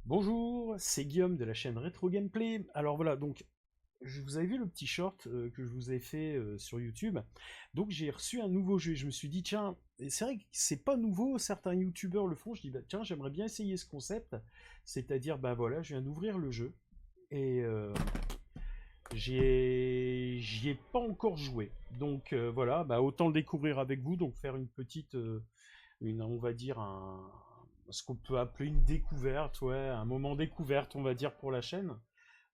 Bonjour, c'est Guillaume de la chaîne Retro Gameplay. Alors voilà, donc vous avez vu le petit short que je vous ai fait sur YouTube. Donc j'ai reçu un nouveau jeu. Je me suis dit tiens, et c'est vrai que c'est pas nouveau, certains YouTubeurs le font. Je dis bah tiens, j'aimerais bien essayer ce concept. C'est-à-dire bah voilà, je viens d'ouvrir le jeu et j'y ai pas encore joué. Donc voilà, bah autant le découvrir avec vous. Donc faire une petite, on va dire ce qu'on peut appeler une découverte, ouais, un moment découverte, on va dire pour la chaîne.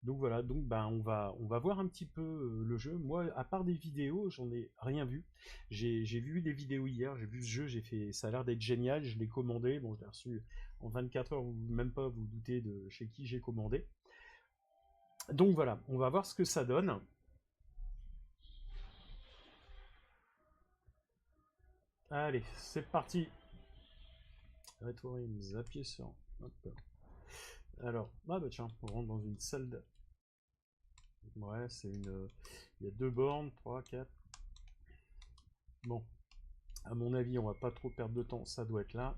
Donc voilà, donc ben on va voir un petit peu le jeu. Moi, à part des vidéos, j'en ai rien vu. J'ai vu des vidéos hier, j'ai vu ce jeu, j'ai fait, ça a l'air d'être génial. Je l'ai commandé, bon, je l'ai reçu en 24 heures, même pas vous doutez de chez qui j'ai commandé. Donc voilà, on va voir ce que ça donne. Allez, c'est parti. Retro Games, appuyez sur. Hop. Alors, ah bah tiens, on rentre dans une salle de. Ouais, c'est une. Il y a deux bornes, trois, quatre. Bon, à mon avis, on va pas trop perdre de temps, ça doit être là.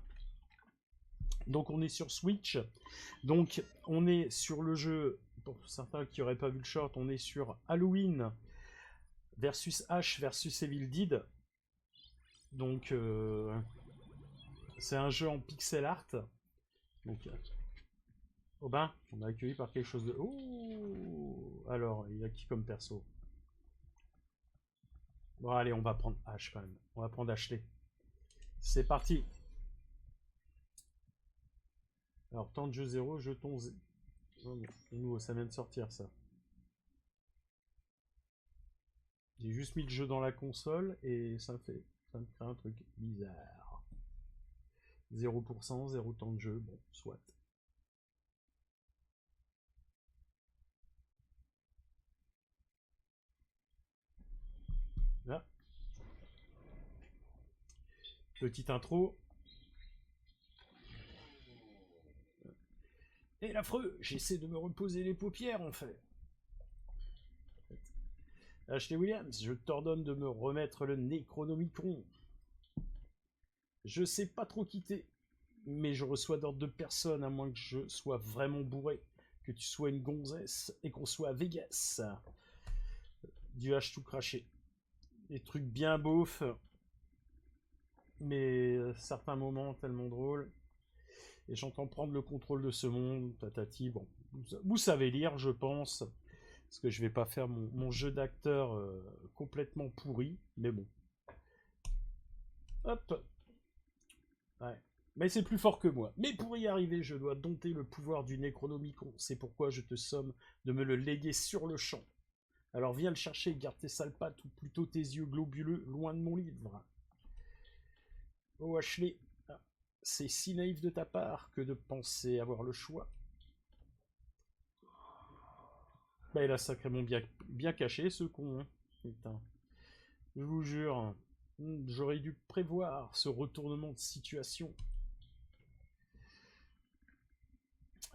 Donc on est sur Switch. Donc on est sur le jeu, pour certains qui n'auraient pas vu le short, on est sur Halloween versus Ash versus Evil Dead. Donc c'est un jeu en pixel art. Donc Aubin, on est accueilli par quelque chose de. Ouh. Alors, il y a qui comme perso? Bon allez, on va prendre Ash quand même. On va prendre Ashley. C'est parti. Alors, temps de jeu 0, jetons. Oh, nouveau, ça vient de sortir ça. J'ai juste mis le jeu dans la console et ça me crée un truc bizarre. 0%, 0 temps de jeu, bon, soit. Là, petite intro. Et l'affreux, j'essaie de me reposer les paupières en fait. Ashley Williams, je t'ordonne de me remettre le Necronomicon. Je sais pas trop quitter, mais je reçois d'ordre de personne à moins que je sois vraiment bourré, que tu sois une gonzesse et qu'on soit à Vegas. Du H tout craché. Des trucs bien beaufs, mais certains moments tellement drôles. Et j'entends prendre le contrôle de ce monde, tatati. Bon, vous savez lire, je pense, parce que je vais pas faire mon jeu d'acteur complètement pourri, mais bon. Hop, ouais. Mais c'est plus fort que moi. Mais pour y arriver, je dois dompter le pouvoir du Necronomicon. C'est pourquoi je te somme de me le léguer sur le champ. Alors viens le chercher, garde tes sales pattes, ou plutôt tes yeux globuleux, loin de mon livre. Oh Ashley, c'est si naïf de ta part que de penser avoir le choix. Bah, il a sacrément bien caché ce con. Hein. Putain. Je vous jure, j'aurais dû prévoir ce retournement de situation.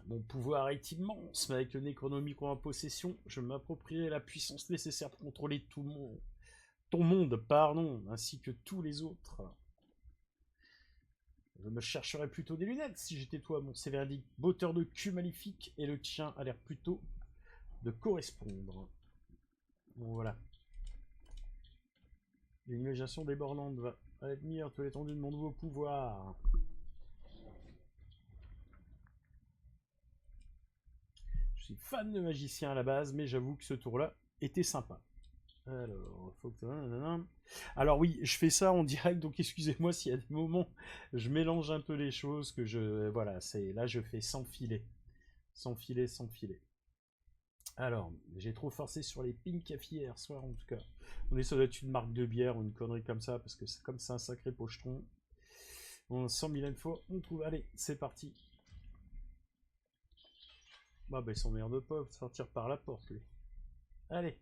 Mon pouvoir est immense, mais avec le Necronomicon en possession, je m'approprierai la puissance nécessaire pour contrôler ton monde, pardon, ainsi que tous les autres. Je me chercherais plutôt des lunettes si j'étais toi, mon sévérique botteur de cul maléfique, et le tien a l'air plutôt de correspondre. Bon, voilà. L'imagination débordante va admire toute l'étendue de mon nouveau pouvoir. Je suis fan de magicien à la base, mais j'avoue que ce tour-là était sympa. Alors, faut que... Alors oui, je fais ça en direct, donc excusez-moi s'il y a des moments, je mélange un peu les choses, que je... Voilà, c'est là je fais sans filet. Sans filet, sans filet. Alors, j'ai trop forcé sur les pink cafés hier soir en tout cas. On est sur une marque de bière ou une connerie comme ça, parce que c'est comme c'est un sacré pochetron. On 100 000 fois, on trouve. Allez, c'est parti. Bah, ben, son merde de pauvre, sortir par la porte, lui. Allez.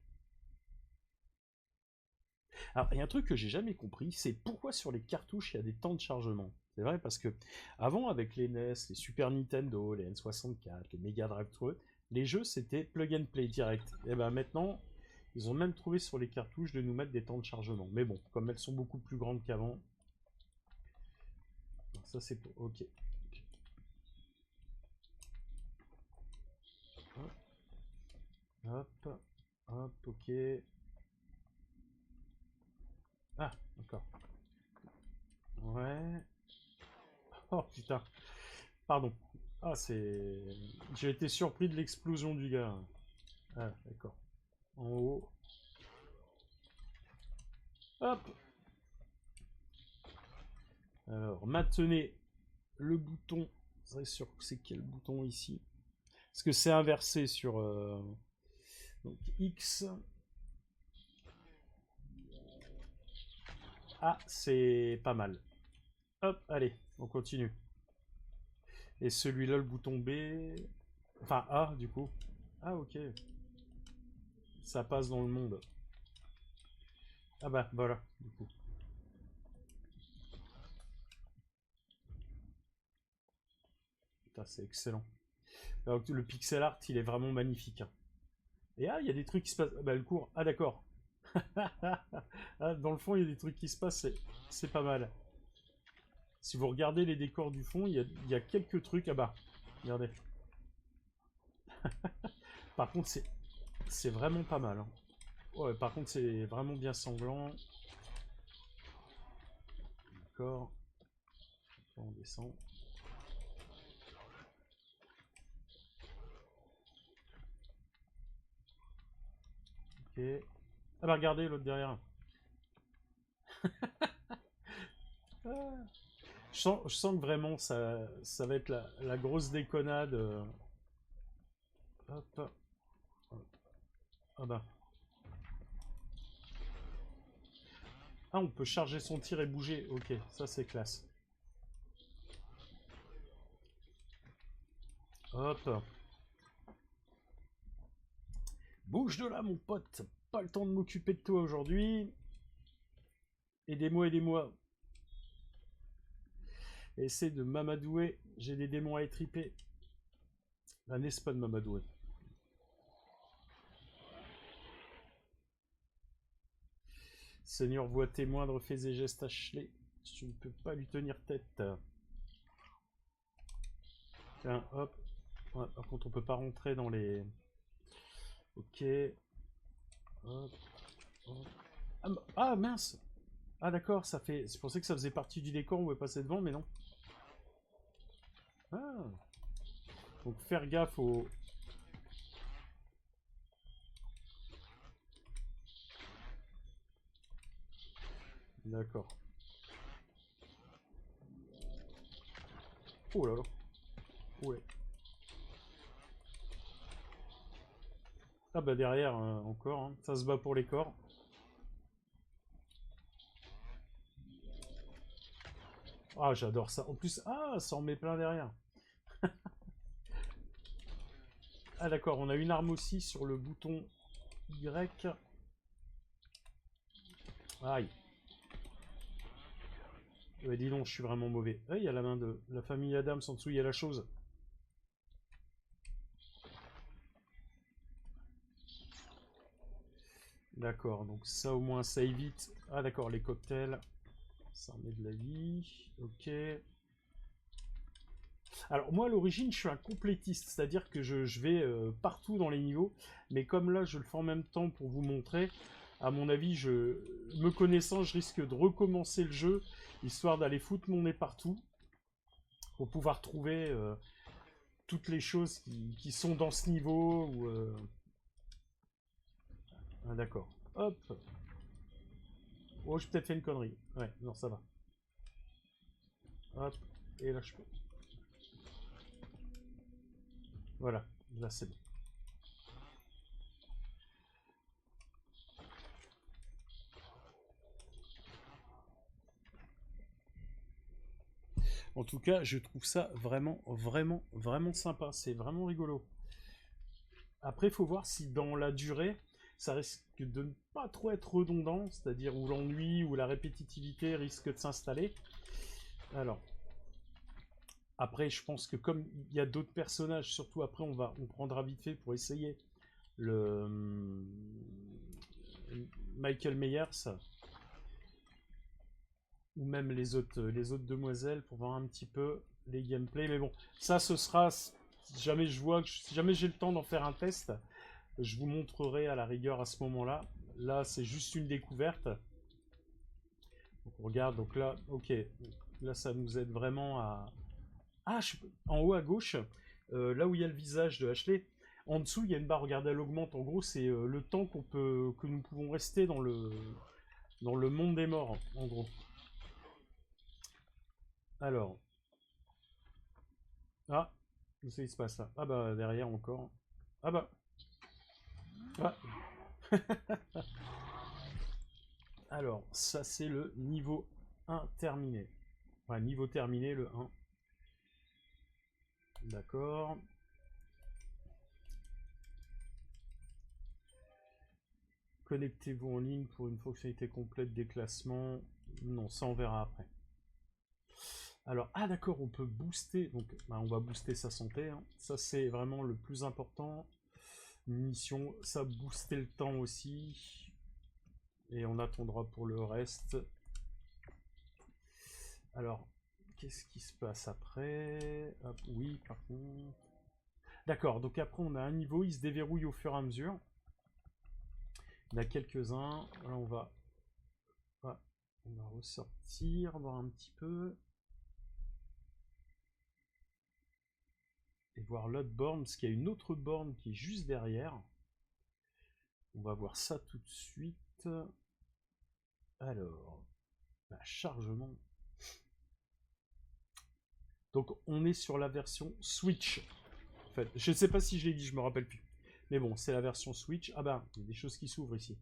Alors, il y a un truc que j'ai jamais compris, c'est pourquoi sur les cartouches il y a des temps de chargement. C'est vrai parce que avant avec les NES, les Super Nintendo, les N64, les Mega Drive, tout les jeux c'était plug and play direct. Et ben maintenant, ils ont même trouvé sur les cartouches de nous mettre des temps de chargement. Mais bon, comme elles sont beaucoup plus grandes qu'avant, ça c'est pour. Ok. ok. Ah, d'accord. Ouais. Oh putain. Pardon. Ah, c'est... J'ai été surpris de l'explosion du gars. Ah, d'accord. En haut. Hop. Alors, maintenez le bouton. C'est quel bouton ici? Parce que c'est inversé sur... Donc, X. Ah, c'est pas mal. Hop, allez, on continue. Et celui-là, le bouton B... Enfin, A, du coup. Ah, ok. Ça passe dans le monde. Ah bah, voilà, du coup. Putain, c'est excellent. Alors, le pixel art, il est vraiment magnifique. Hein. Et ah, il y a des trucs qui se passent... Bah, le cours... Ah, d'accord. Ah, dans le fond, il y a des trucs qui se passent, c'est pas mal. Si vous regardez les décors du fond, il y a quelques trucs... Ah bah, regardez. Par contre, c'est vraiment pas mal. Hein. Ouais, par contre, c'est vraiment bien sanglant. D'accord. On descend. Ok. Ah bah regardez l'autre derrière. Je sens que vraiment ça va être la grosse déconnade. Hop. Ah bah. Ah, on peut charger son tir et bouger. Ok, ça c'est classe. Hop. Bouge de là, mon pote. Pas le temps de m'occuper de toi aujourd'hui. Aidez-moi, aidez-moi. Essaie de m'amadouer. J'ai des démons à étriper. La n'est-ce pas de m'amadouer. Seigneur, vois tes moindres faits et gestes, Ashley. Tu ne peux pas lui tenir tête. Tiens, hop. Ouais, par contre, on peut pas rentrer dans les... Ok. Hop. Hop. Ah, ah, mince. Ah d'accord, ça fait... Je pensais que ça faisait partie du décor, on pouvait passer devant, mais non. Ah. Donc faire gaffe au... D'accord. Oh là là. Ouais. Ah bah derrière, encore, hein. Ça se bat pour les corps. Ah, j'adore ça. En plus, ah, ça en met plein derrière. Ah d'accord, on a une arme aussi sur le bouton Y. Aïe. Ouais, dis donc, je suis vraiment mauvais. Ah, il y a la main de la famille Adams en dessous, il y a la chose. D'accord, donc ça au moins ça évite. Ah d'accord, les cocktails. Ça remet de la vie. Ok. Alors moi à l'origine je suis un complétiste, c'est-à-dire que je vais partout dans les niveaux, mais comme là je le fais en même temps pour vous montrer, à mon avis, me connaissant, je risque de recommencer le jeu, histoire d'aller foutre mon nez partout, pour pouvoir trouver toutes les choses qui sont dans ce niveau. Ou, Ah, d'accord. Hop. Oh, j'ai peut-être fait une connerie. Ouais, non, ça va. Hop. Et là, je peux. Voilà. Là, c'est bon. En tout cas, je trouve ça vraiment, vraiment, vraiment sympa. C'est vraiment rigolo. Après, il faut voir si dans la durée, ça risque de ne pas trop être redondant, c'est-à-dire où l'ennui ou la répétitivité risque de s'installer. Alors, après, je pense que comme il y a d'autres personnages, surtout après, on prendra vite fait pour essayer le Michael Myers ou même les autres demoiselles pour voir un petit peu les gameplays. Mais bon, ça, ce sera si jamais je vois, si jamais j'ai le temps d'en faire un test. Je vous montrerai à la rigueur à ce moment-là. Là, c'est juste une découverte. Donc, on regarde, donc là, ok. Là, ça nous aide vraiment à... Ah, en haut à gauche, là où il y a le visage de Ashley, en dessous, il y a une barre, regardez, elle augmente. En gros, c'est le temps que nous pouvons rester dans le monde des morts, en gros. Alors. Ah, qu'est-ce qui se passe là? Ah bah, derrière encore. Ah bah. Ah. Alors, ça c'est le niveau 1 terminé. Enfin, niveau terminé, le 1. D'accord. Connectez-vous en ligne pour une fonctionnalité complète des classements. Non, ça on verra après. Alors, ah d'accord, on peut booster. Donc, bah, on va booster sa santé. Hein. Ça c'est vraiment le plus important. Mission, ça booster le temps aussi. Et on attendra pour le reste. Alors, qu'est-ce qui se passe après? Hop, oui, par contre... D'accord, donc après on a un niveau, il se déverrouille au fur et à mesure. Il y en a quelques-uns. Là on va ressortir, voir un petit peu. Et voir l'autre borne, parce qu'il y a une autre borne qui est juste derrière. On va voir ça tout de suite. Alors, chargement. Donc on est sur la version Switch. En fait, je ne sais pas si je l'ai dit, je me rappelle plus. Mais bon, c'est la version Switch. Ah bah, il y a des choses qui s'ouvrent ici.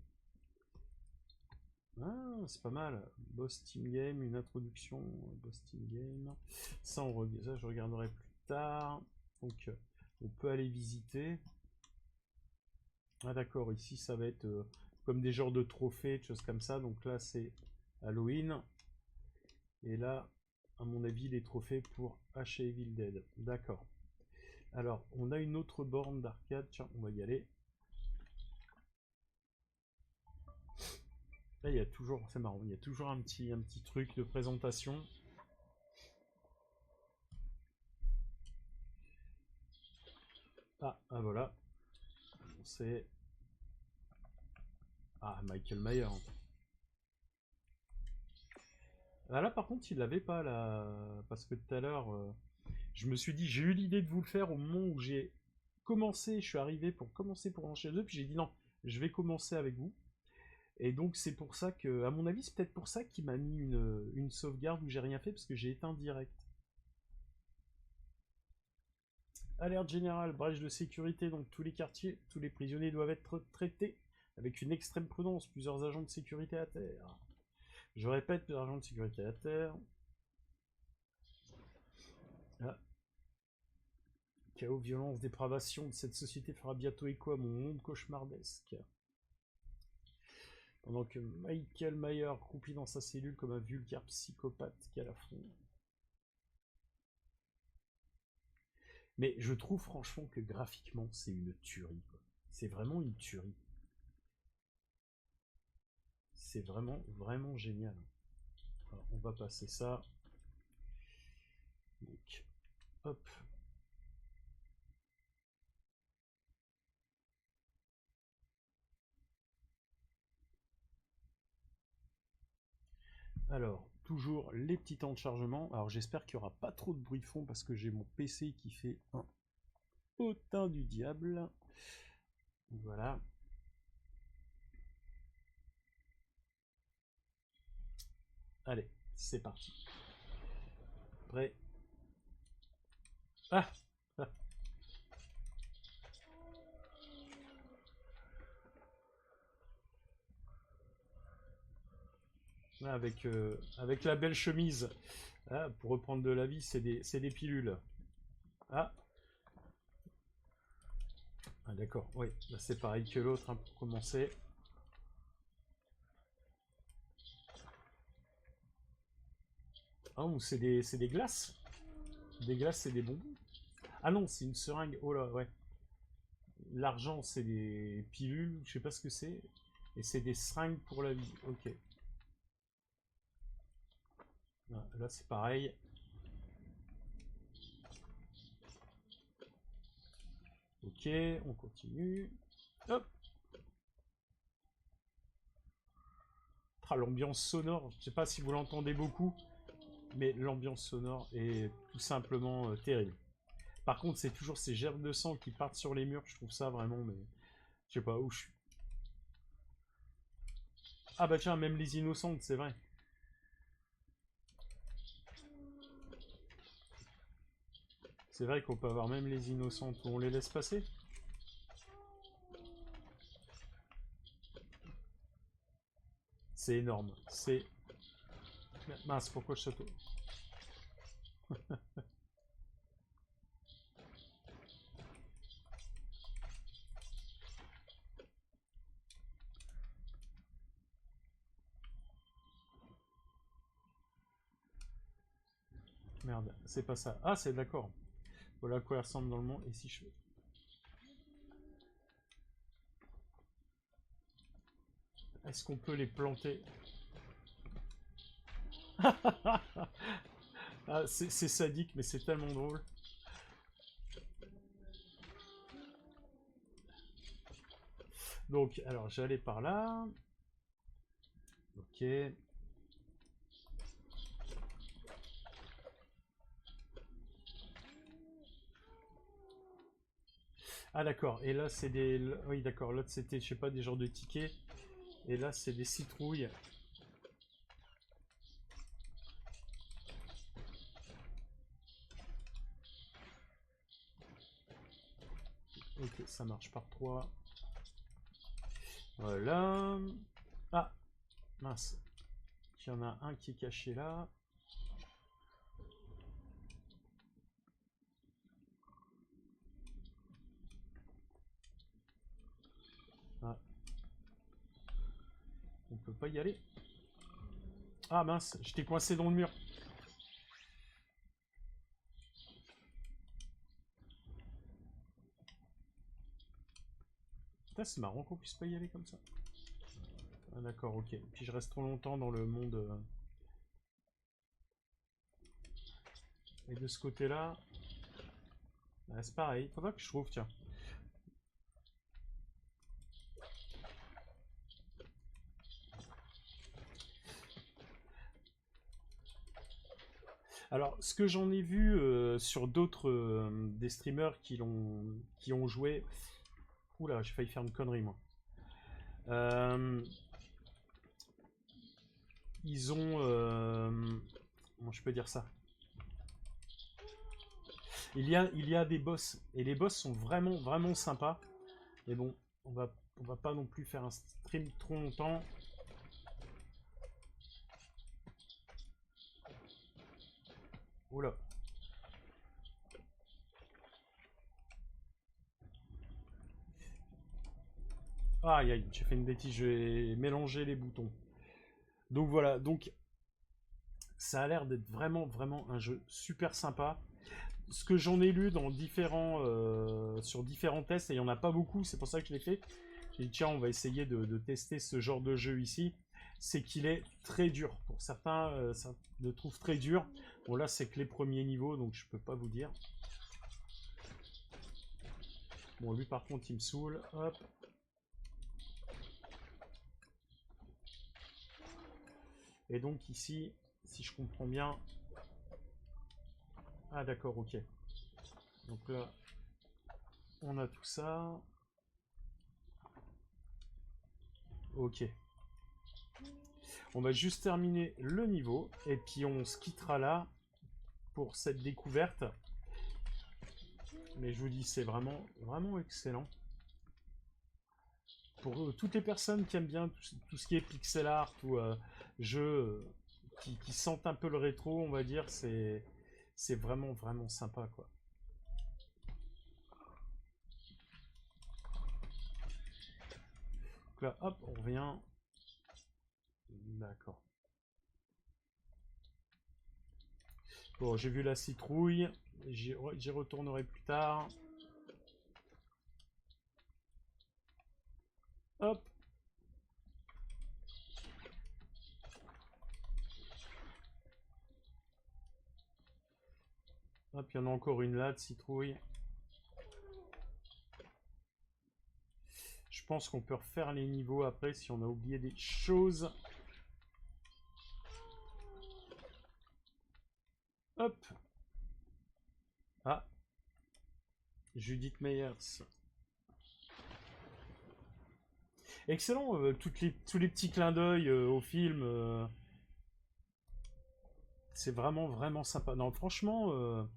Ah, c'est pas mal. Boss Team Game, une introduction. Boss Team Game. Ça, ça je regarderai plus tard. Donc, on peut aller visiter. Ah d'accord, ici ça va être comme des genres de trophées, de choses comme ça. Donc là, c'est Halloween. Et là, à mon avis, les trophées pour H Evil Dead. D'accord. Alors, on a une autre borne d'arcade. Tiens, on va y aller. Là, il y a toujours, c'est marrant, il y a toujours un petit truc de présentation. Ah voilà. C'est... Ah, Michael Mayer. Ah, là, par contre, il l'avait pas, là. Parce que tout à l'heure, je me suis dit, j'ai eu l'idée de vous le faire au moment où j'ai commencé. Je suis arrivé pour commencer pour enchaîner 2, puis j'ai dit non, je vais commencer avec vous. Et donc, c'est pour ça que, à mon avis, c'est peut-être pour ça qu'il m'a mis une sauvegarde où j'ai rien fait, parce que j'ai éteint direct. Alerte générale, brèche de sécurité dans tous les quartiers. Tous les prisonniers doivent être traités avec une extrême prudence. Plusieurs agents de sécurité à terre. Je répète, plusieurs agents de sécurité à terre. Ah. Chaos, violence, dépravation de cette société fera bientôt écho à mon monde cauchemardesque. Pendant que Michael Mayer croupit dans sa cellule comme un vulgaire psychopathe qui a la fond. Mais je trouve franchement que graphiquement, c'est une tuerie. C'est vraiment une tuerie. C'est vraiment, vraiment génial. Alors, on va passer ça. Donc, hop. Alors, toujours les petits temps de chargement. Alors, j'espère qu'il n'y aura pas trop de bruit de fond parce que j'ai mon PC qui fait un potin du diable. Voilà. Allez, c'est parti. Prêt. Ah, ah. Avec la belle chemise. Ah, pour reprendre de la vie, c'est des pilules. Ah, ah d'accord, oui, c'est pareil que l'autre hein, pour commencer. Ah, ou c'est des glaces. Des glaces, c'est des bonbons. Ah non, c'est une seringue. Oh là, ouais. L'argent, c'est des pilules, je sais pas ce que c'est. Et c'est des seringues pour la vie. Ok. Là, c'est pareil. Ok, on continue. Hop. Ah, l'ambiance sonore, je sais pas si vous l'entendez beaucoup, mais l'ambiance sonore est tout simplement terrible. Par contre, c'est toujours ces gerbes de sang qui partent sur les murs, je trouve ça vraiment, mais je sais pas où je suis. Ah bah tiens, même les innocentes, c'est vrai. C'est vrai qu'on peut avoir même les innocentes où on les laisse passer. C'est énorme. C'est... Mince, pourquoi je saute? Merde, c'est pas ça. Ah, c'est d'accord. Voilà à quoi elle ressemble dans le monde. Et si je... Est-ce qu'on peut les planter? Ah, c'est sadique, mais c'est tellement drôle. Donc, alors, j'allais par là. Ok. Ah, d'accord. Et là, c'est des... Oui, d'accord. L'autre, c'était, je sais pas, des genres de tickets. Et là, c'est des citrouilles. Ok, ça marche par 3. Voilà. Ah, mince. Il y en a un qui est caché là. Ah, on peut pas y aller. Ah mince, j'étais coincé dans le mur. Putain, c'est marrant qu'on puisse pas y aller comme ça. Ah d'accord, ok. Puis je reste trop longtemps dans le monde. Et de ce côté-là, bah, c'est pareil. Faudra que je trouve, tiens. Alors, ce que j'en ai vu sur d'autres des streamers qui ont joué. Oula, j'ai failli faire une connerie moi. Euh, ils ont. Comment je peux dire ça? Il y a des boss. Et les boss sont vraiment, vraiment sympas. Mais bon, on va pas non plus faire un stream trop longtemps. Oula. Aïe aïe, j'ai fait une bêtise, je vais mélanger les boutons. Donc voilà, donc ça a l'air d'être vraiment, vraiment un jeu super sympa. Ce que j'en ai lu dans sur différents tests, et il n'y en a pas beaucoup, c'est pour ça que je l'ai fait. J'ai dit tiens, on va essayer de tester ce genre de jeu ici. C'est qu'il est très dur. Pour certains, ça le trouve très dur. Bon là, c'est que les premiers niveaux, donc je peux pas vous dire. Bon, lui par contre, il me saoule. Hop. Et donc ici, si je comprends bien... Ah d'accord, ok. Donc là, on a tout ça. Ok. On va juste terminer le niveau. Et puis on se quittera là pour cette découverte. Mais je vous dis, c'est vraiment, vraiment excellent. Pour toutes les personnes qui aiment bien tout ce qui est pixel art ou jeux qui sentent un peu le rétro, on va dire, c'est vraiment, vraiment sympa, quoi. Donc là, hop, on revient. D'accord. Bon, j'ai vu la citrouille. J'y retournerai plus tard. Hop. Hop, il y en a encore une là de citrouille. Je pense qu'on peut refaire les niveaux après si on a oublié des choses. Hop. Ah. Judith Meyers. Excellent, tous les petits clins d'œil au film. C'est vraiment, vraiment sympa. Non, franchement,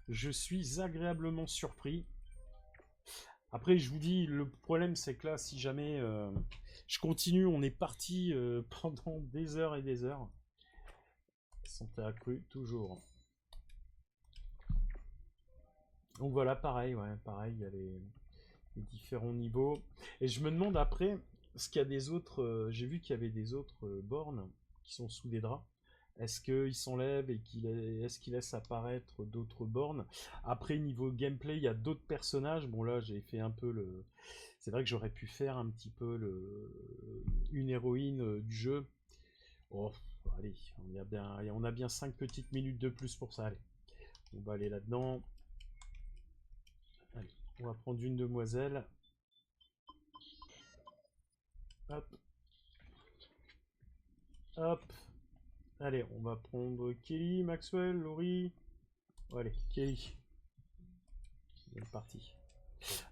je suis agréablement surpris. Après, je vous dis, le problème, c'est que là, si jamais je continue, on est parti pendant des heures et des heures. Santé accrue, toujours. Donc voilà, pareil, ouais, pareil, il y a les différents niveaux. Et je me demande après, est-ce qu'il y a des autres, j'ai vu qu'il y avait des autres bornes qui sont sous des draps. Est-ce qu'il s'enlève et est-ce qu'il laisse apparaître d'autres bornes? Après, niveau gameplay, il y a d'autres personnages. Bon, là, j'ai fait un peu le. C'est vrai que j'aurais pu faire un petit peu une héroïne du jeu. Oh, allez, on a bien 5 petites minutes de plus pour ça. Allez, on va aller là-dedans. Allez, on va prendre une demoiselle. Hop. Hop. Allez, on va prendre Kelly, Maxwell, Laurie. Allez, Kelly. C'est parti.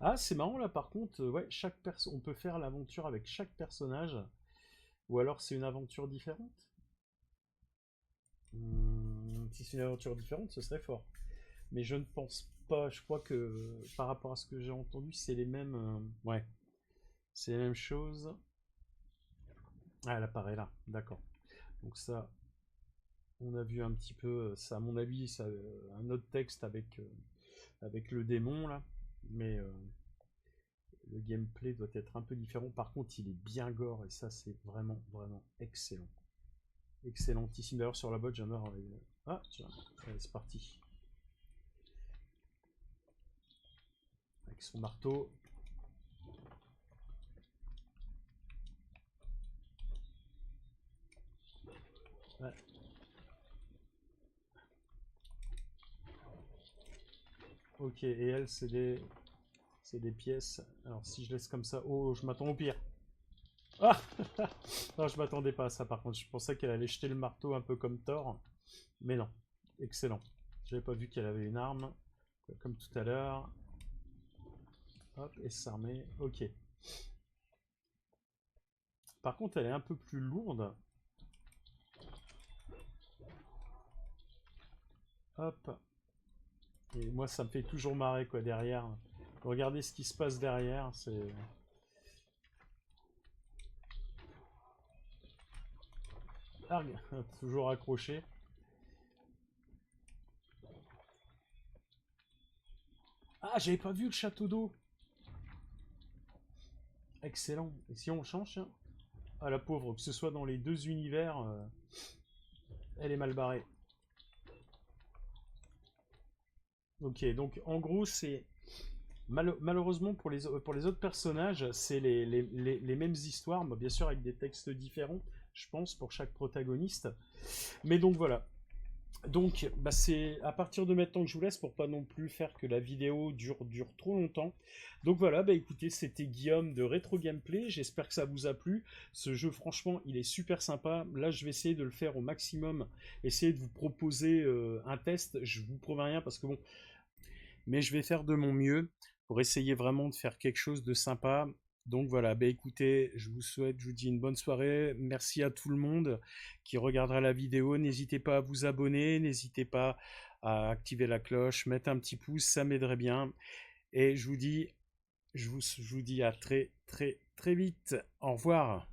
Ah, c'est marrant là par contre, ouais, on peut faire l'aventure avec chaque personnage. Ou alors c'est une aventure différente. Si c'est une aventure différente, ce serait fort. Mais je ne pense pas, je crois que par rapport à ce que j'ai entendu, c'est les mêmes. Ouais, c'est les mêmes choses. Ah, elle apparaît là, d'accord. Donc ça, on a vu un petit peu, ça à mon avis, ça, un autre texte avec le démon là. Mais le gameplay doit être un peu différent. Par contre, il est bien gore et ça, c'est vraiment, vraiment excellent. Excellentissime. D'ailleurs, sur la botte, j'adore. Ah, tiens, allez, c'est parti. Avec son marteau. Ouais. Ok, et elle, c'est des pièces. Alors, si je laisse comme ça. Oh, je m'attends au pire. Ah non, je m'attendais pas à ça par contre. Je pensais qu'elle allait jeter le marteau un peu comme Thor. Mais non. Excellent. J'avais pas vu qu'elle avait une arme. Comme tout à l'heure. Hop, et s'armer. Ok. Par contre, elle est un peu plus lourde. Hop. Et moi, ça me fait toujours marrer, quoi, derrière. Regardez ce qui se passe derrière, c'est... Ah, toujours accroché. Ah, j'avais pas vu le château d'eau. Excellent. Et si on change, hein. Ah, la pauvre, que ce soit dans les deux univers, elle est mal barrée. Ok, donc en gros, c'est... Malheureusement, pour les autres personnages, c'est les mêmes histoires, mais bien sûr avec des textes différents, je pense, pour chaque protagoniste. Mais donc voilà. Donc, bah, c'est à partir de maintenant que je vous laisse pour pas non plus faire que la vidéo dure trop longtemps. Donc voilà, bah écoutez, c'était Guillaume de Retro Gameplay. J'espère que ça vous a plu. Ce jeu, franchement, il est super sympa. Là, je vais essayer de le faire au maximum. Essayer de vous proposer un test. Je vous promets rien parce que bon, mais je vais faire de mon mieux pour essayer vraiment de faire quelque chose de sympa. Donc voilà, bah écoutez, je vous dis une bonne soirée. Merci à tout le monde qui regardera la vidéo. N'hésitez pas à vous abonner, n'hésitez pas à activer la cloche, mettre un petit pouce, ça m'aiderait bien. Et je vous dis à très très très vite. Au revoir.